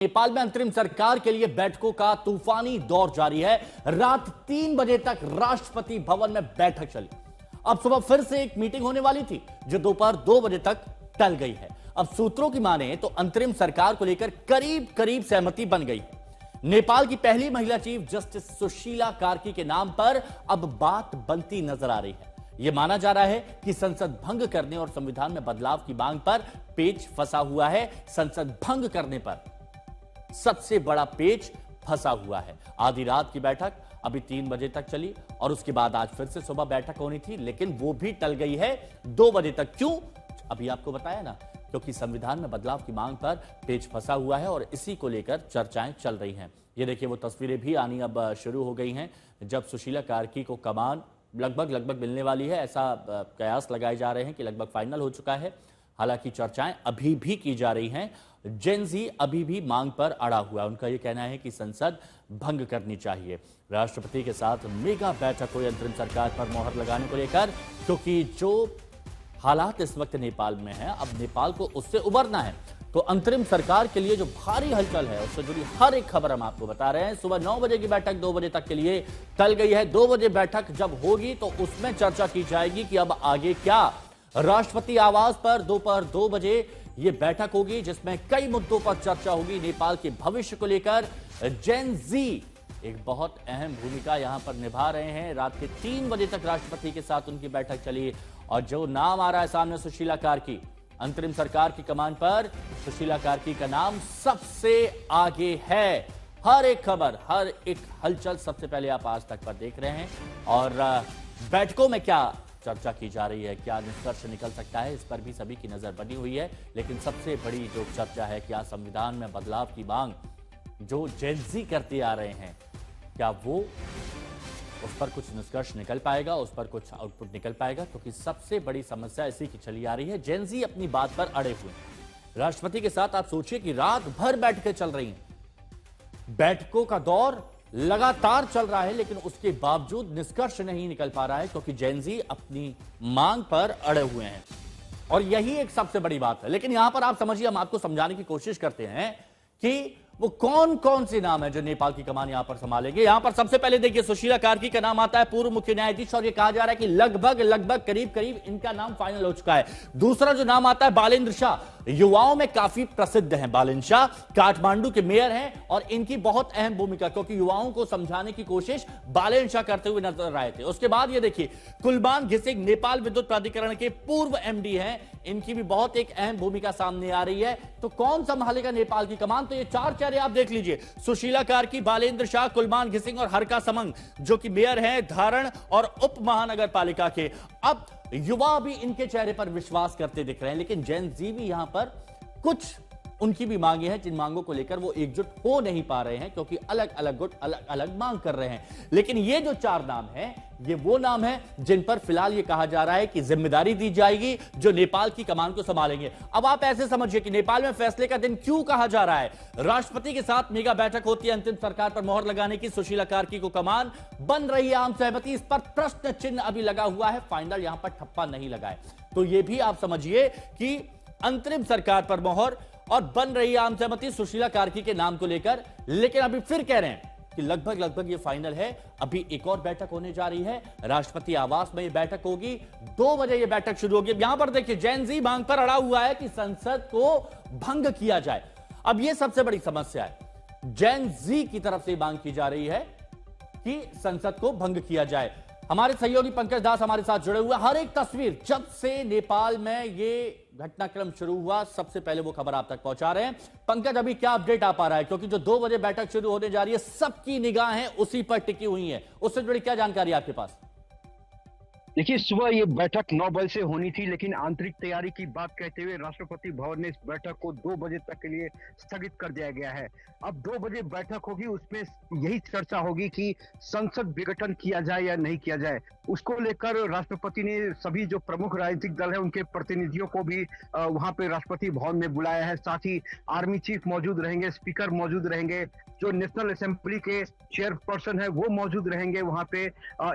नेपाल में अंतरिम सरकार के लिए बैठकों का तूफानी दौर जारी है। रात 3 बजे तक राष्ट्रपति भवन में बैठक चली। अब सुबह फिर से एक मीटिंग होने वाली थी जो दोपहर 2 बजे तक टल गई है। अब सूत्रों की माने तो अंतरिम सरकार को लेकर करीब करीब सहमति बन गई है। नेपाल की पहली महिला चीफ जस्टिस सुशीला कार्की के नाम पर अब बात बनती नजर आ रही है। यह माना जा रहा है कि संसद भंग करने और संविधान में बदलाव की मांग पर पेच फंसा हुआ है। संसद भंग करने पर सबसे बड़ा पेच फंसा हुआ है। आधी रात की बैठक अभी 3 बजे तक चली और उसके बाद आज फिर से सुबह बैठक होनी थी, लेकिन वो भी टल गई है 2 बजे तक। क्यों? अभी आपको बताया ना, क्योंकि संविधान में बदलाव की मांग पर पेच फंसा हुआ है और इसी को लेकर चर्चाएं चल रही हैं। ये देखिए, वो तस्वीरें भी आनी अब शुरू हो गई हैं जब सुशीला कार्की को कमान लगभग मिलने वाली है। ऐसा कयास लगाए जा रहे हैं कि लगभग फाइनल हो चुका है। हालांकि चर्चाएं अभी भी की जा रही हैं। जेन जी अभी भी मांग पर अड़ा हुआ है। उनका यह कहना है कि संसद भंग करनी चाहिए। राष्ट्रपति के साथ मेगा बैठक हुई अंतरिम सरकार पर मोहर लगाने को लेकर, क्योंकि जो हालात इस वक्त नेपाल में है, अब नेपाल को उससे उबरना है। तो अंतरिम सरकार के लिए जो भारी हलचल है उससे जुड़ी हर एक खबर हम आपको बता रहे हैं। सुबह 9 बजे की बैठक 2 बजे तक के लिए टल गई है। 2 बजे बैठक जब होगी तो उसमें चर्चा की जाएगी कि अब आगे क्या। राष्ट्रपति आवास पर दोपहर 2 बजे यह बैठक होगी जिसमें कई मुद्दों पर चर्चा होगी। नेपाल के भविष्य को लेकर जेन जी एक बहुत अहम भूमिका यहां पर निभा रहे हैं। रात के 3 बजे तक राष्ट्रपति के साथ उनकी बैठक चली और जो नाम आ रहा है सामने, सुशीला कार्की, अंतरिम सरकार की कमान पर सुशीला कार्की का नाम सबसे आगे है। हर एक खबर, हर एक हलचल सबसे पहले आप आज तक पर देख रहे हैं। और बैठकों में क्या चर्चा की जा रही है, क्या निष्कर्ष निकल सकता है, इस पर भी सभी की नजर बनी हुई है। लेकिन सबसे बड़ी जो चर्चा है, क्या संविधान में बदलाव की मांग जो जेन जी करते आ रहे हैं, क्या वो उस पर कुछ निष्कर्ष निकल पाएगा, उस पर कुछ आउटपुट निकल पाएगा? क्योंकि सबसे बड़ी समस्या इसी की चली आ रही है। जेन जी अपनी बात पर अड़े हुए हैं। राष्ट्रपति के साथ आप सोचिए कि रात भर बैठकें चल रही हैं, बैठकों का दौर लगातार चल रहा है, लेकिन उसके बावजूद निष्कर्ष नहीं निकल पा रहा है क्योंकि जेन जी अपनी मांग पर अड़े हुए हैं। और यही एक सबसे बड़ी बात है। लेकिन यहां पर आप समझिए, हम आपको समझाने की कोशिश करते हैं कि वो कौन कौन से नाम है जो नेपाल की कमान यहां पर संभालेंगे। यहां पर सबसे पहले देखिए, सुशीला कार्की का नाम आता है, पूर्व मुख्य न्यायाधीश, और ये कहा जा रहा है कि लगभग करीब इनका नाम फाइनल हो चुका है। दूसरा जो नाम आता है, बालेंद्र शाह, युवाओं में काफी प्रसिद्ध हैं। बालेंद्र शाह काठमांडू के मेयर हैं और इनकी बहुत अहम भूमिका, क्योंकि युवाओं को समझाने की कोशिश बालेंद्र शाह करते हुए नजर आए थे। उसके बाद ये देखिए, कुलमान घिसिंग नेपाल विद्युत प्राधिकरण के पूर्व एमडी हैं, इनकी भी बहुत एक अहम भूमिका सामने आ रही है। तो कौन संभालेगा नेपाल की कमान? तो ये 4 चेहरे आप देख लीजिए, सुशीला कार्की, बालेंद्र शाह, कुलमान घिसिंग और हरका समंग, जो कि मेयर हैं धारण और उप महानगर पालिका के। अब युवा भी इनके चेहरे पर विश्वास करते दिख रहे हैं, लेकिन जेन जी भी यहां पर कुछ उनकी भी मांगे हैं जिन मांगों को लेकर वो एकजुट हो नहीं पा रहे हैं, क्योंकि अलग अलग गुट अलग अलग मांग कर रहे हैं। लेकिन ये जो 4 नाम हैं, ये वो नाम हैं जिन पर फिलहाल ये कहा जा रहा है कि जिम्मेदारी दी जाएगी, जो नेपाल की कमान को संभालेंगे। अब आप ऐसे समझिए कि नेपाल में फैसले का दिन क्यों कहा जा रहा है। राष्ट्रपति के साथ मेगा बैठक होती है अंतिम सरकार पर मोहर लगाने की, सुशीला कार्की को कमान, बन रही है आम सहमति, इस पर प्रश्न चिन्ह अभी लगा हुआ है, फाइनल यहां पर ठप्पा नहीं लगा है। तो यह भी आप समझिए कि अंतरिम सरकार पर मोहर और बन रही आम सहमति सुशीला कार्की के नाम को लेकर। लेकिन अभी फिर कह रहे हैं कि लगभग ये फाइनल है। अभी एक और बैठक होने जा रही है, राष्ट्रपति आवास में ये बैठक होगी, 2 बजे ये बैठक शुरू होगी। यहां पर देखिए, जेन जी मांग पर अड़ा हुआ है कि संसद को भंग किया जाए। अब ये सबसे बड़ी समस्या है, जेन जी की तरफ से मांग की जा रही है कि संसद को भंग किया जाए। हमारे सहयोगी पंकज दास हमारे साथ जुड़े हुए। हर एक तस्वीर जब से नेपाल में ये घटनाक्रम शुरू हुआ, सबसे पहले वो खबर आप तक पहुंचा रहे हैं। पंकज, अभी क्या अपडेट आ पा रहा है, क्योंकि जो 2 बजे बैठक शुरू होने जा रही है, सबकी निगाहें उसी पर टिकी हुई हैं, उससे जुड़ी क्या जानकारी आपके पास? देखिए, सुबह ये बैठक 9 बजे से होनी थी, लेकिन आंतरिक तैयारी की बात कहते हुए राष्ट्रपति भवन ने इस बैठक को 2 बजे तक के लिए स्थगित कर दिया गया है। अब 2 बजे बैठक होगी, उसमें यही चर्चा होगी कि संसद विघटन किया जाए या नहीं किया जाए। उसको लेकर राष्ट्रपति ने सभी जो प्रमुख राजनीतिक दल है उनके प्रतिनिधियों को भी वहां पे राष्ट्रपति भवन में बुलाया है। साथ ही आर्मी चीफ मौजूद रहेंगे, स्पीकर मौजूद रहेंगे, जो नेशनल असेंबली के चेयरपर्सन है वो मौजूद रहेंगे वहां पे।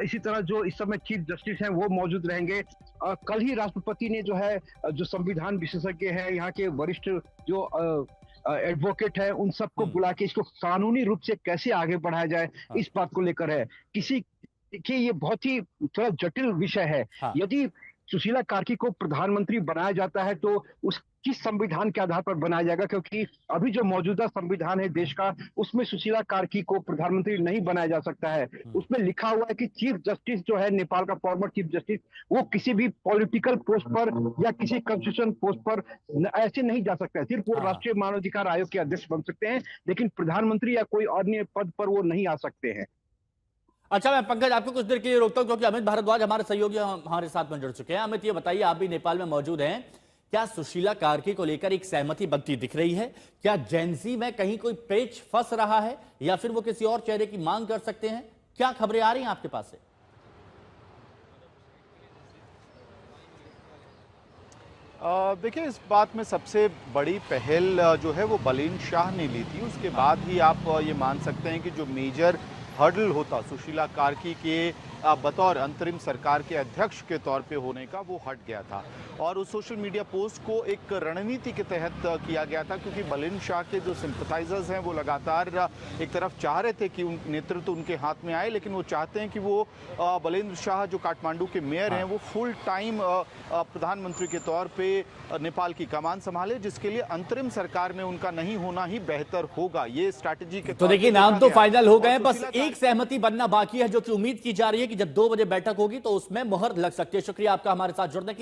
इसी तरह जो इस समय चीफ जस्टिस हैं वो मौजूद रहेंगे। कल ही राष्ट्रपति ने जो है, जो संविधान विशेषज्ञ है, यहाँ के वरिष्ठ जो एडवोकेट है, उन सबको बुला के इसको कानूनी रूप से कैसे आगे बढ़ाया जाए, इस बात को लेकर है। देखिए ये बहुत ही थोड़ा जटिल विषय है। हाँ। यदि सुशीला कार्की को प्रधानमंत्री बनाया जाता है तो उस किस संविधान के आधार पर बनाया जाएगा, क्योंकि अभी जो मौजूदा संविधान है देश का, उसमें सुशीला कार्की को प्रधानमंत्री नहीं बनाया जा सकता है। उसमें लिखा हुआ है कि चीफ जस्टिस जो है नेपाल का, फॉर्मर चीफ जस्टिस, वो किसी भी पॉलिटिकल पोस्ट पर या किसी कंस्टिट्यूशन पोस्ट पर ऐसे नहीं जा सकता है। सिर्फ वो राष्ट्रीय मानवाधिकार आयोग के अध्यक्ष बन सकते हैं, लेकिन प्रधानमंत्री या कोई अन्य पद पर वो नहीं आ सकते हैं। अच्छा, मैं पंकज आपको कुछ देर के लिए रोकता हूं क्योंकि अमित भारद्वाज हमारे सहयोगी हमारे साथ में जुड़ चुके हैं। अमित, ये बताइए, आप भी नेपाल में मौजूद हैं, क्या सुशीला कार्की को लेकर एक सहमति बनती दिख रही है? क्या जेनजी में कहीं कोई पेच फंस रहा है या फिर वो किसी और चेहरे की मांग कर सकते हैं? क्या खबरें आ रही हैं आपके पास से? देखिए, इस बात में सबसे बड़ी पहल जो है वो बलीन शाह ने ली थी। उसके बाद ही आप ये मान सकते हैं कि जो मेजर हर्डल होता सुशीला कार्की के बतौर अंतरिम सरकार के अध्यक्ष के तौर पे होने का, वो हट गया था। और उस सोशल मीडिया पोस्ट को एक रणनीति के तहत किया गया था, क्योंकि बलीन शाह के जो सिंपथाइजर्स हैं वो लगातार एक तरफ चाह रहे थे कि नेतृत्व उनके हाथ में आए, लेकिन वो चाहते हैं कि वो बलेन्द्र शाह जो काठमांडू के मेयर हैं वो फुल टाइम प्रधानमंत्री के तौर पे नेपाल की कमान संभाले, जिसके लिए अंतरिम सरकार में उनका नहीं होना ही बेहतर होगा। ये स्ट्रैटेजी के तो देखिए, नाम तो फाइनल हो गए, बस एक सहमति बनना बाकी है, जो कि उम्मीद की जा रही है कि जब 2 बजे बैठक होगी तो उसमें मुहर लग सकती है। शुक्रिया आपका हमारे साथ जुड़ने के लिए।